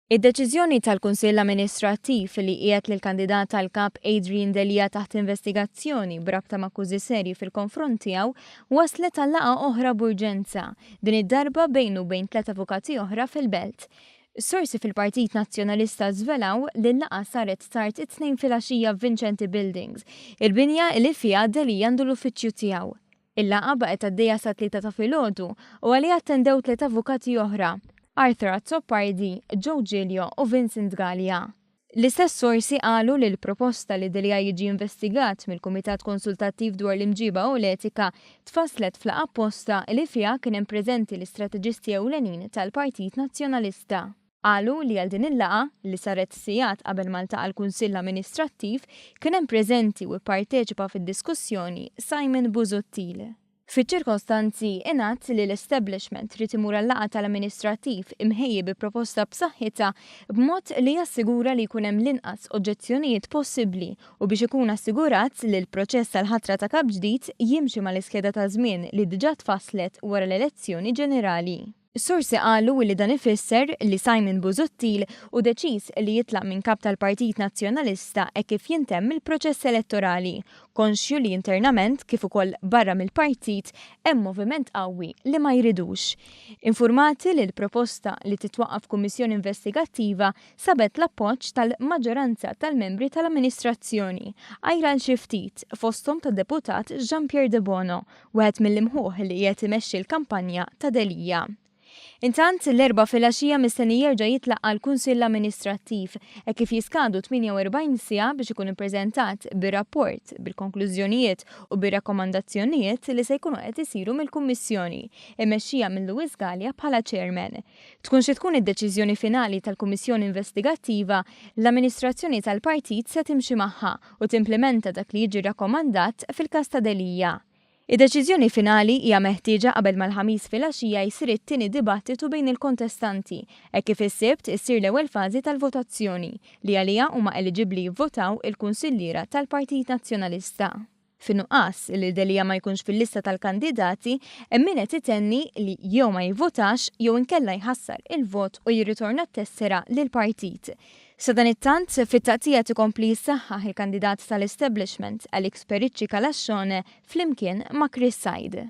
Id-deċiżjoni tal-Kunsill Amministrattiv li qiegħed lill-kandidat tal-kap Adrian Delia taħt investigazzjoni b'rabta ma' akkużi serji fil-konfront tiegħu waslet għal laqgħa oħra b'urġenza, din id-darba bejn tliet avukati oħra fil-Belt. Sorsi fil-Partit Nazzjonalista żvelaw li l-laqgħa saret tard it-tnejn filgħaxija f'Vincenti Buildings, il-binja li fiha Delia għandu l-uffiċċju tiegħu. Il-laqgħa baqgħet għaddejja Sat-Tlieta ta' Filgħodu u għaliha attendew tliet avukati oħra, u Vincent Gallia. L-istess sorsi qalu li l-proposta li Delia jiġi investigat mill-Kumitat Konsultattiv dwar l-imġiba u l-etika tfasslet fl-laqgħa apposta li fiha kien hemm preżenti l-istrateġisti ewlenin tal-Partit Nazzjonalista. Qalu li għal din il-laqgħa li saret sigħat qabel ma ltaqa' l-Kunsill Amministrattiv kien hemm preżenti u pparteċipa fid-diskussjoni Simon Busuttil. Fiċ-ċirkostanzi ingħad li l-establishment trid imur għall-laqgħa tal-amministrattiv imħejji bi proposta b'saħħitha b'mod li jassigura li jkun hemm l-inqas oġġezzjonijiet possibbli u biex ikun assigurat li l-proċess tal-ħatra ta' kap ġdid jimxi mal-iskeda ta' żmien li diġà tfasslet wara l-elezzjoni ġenerali. Sorsi qalu li dan ifisser li Simon Busuttil u deċiż li jitlaq minn kap tal-Partit Nazzjonalista kif jintemm il-proċess elettorali, konxju li internament kif ukoll barra mill-partit hemm moviment qawwi li ma jridux. Informati li l-proposta li titwaqqaf Kummissjoni Investigattiva sabet l-appoġġ tal-maġġoranza tal-membri tal-amministrazzjoni għajra xi ftit fosthom tad-deputat Jean-Pierre De Bono, wieħed mill-imħuħ li qiegħed imexxi l-kampanja ta' Delia. Intant l-erba' filgħaxija mistenni jerġa' jitlaq għall-Kunsill Amministrattiv kif jiskadu 48 siegħa biex ikun ippreżentat bir-rapport bil-konklużjonijiet u bir-rakkomandazzjonijiet li se jkunu qed isiru mill-Kummissjoni imexxija minn Louis Gallia bħala chairman. Tkun xi tkun id-deċiżjoni finali tal-Kummissjoni Investigattiva, l-Amministrazzjoni tal-Partit se timxi magħha u timplementa dak li jiġi rakkomandat fil-każ ta' Delia. Id-deċiżjoni finali hija meħtieġa qabel mal-ħamis filgħaxija jsir it-tieni dibattitu bejn il-kontestanti kif is-sibt issir l-ewwel fażi tal-votazzjoni li għaliha huma eliġibbli jivvotaw il-kunsilliera tal-Partit Nazzjonalista. Fin-nuqqas li Delia ma jkunx fil-lista tal-kandidati, hemm min qed itenni li jew ma jivvotax jew inkella jħassar il-vot u jirritorna t-tessera lill-partit. Sa dan it-tant, fit-taqtija tikompli jissaħħaħ il-kandidat tal-establishment Alex Periċċi Kalaxxone flimkien ma' Chris Said.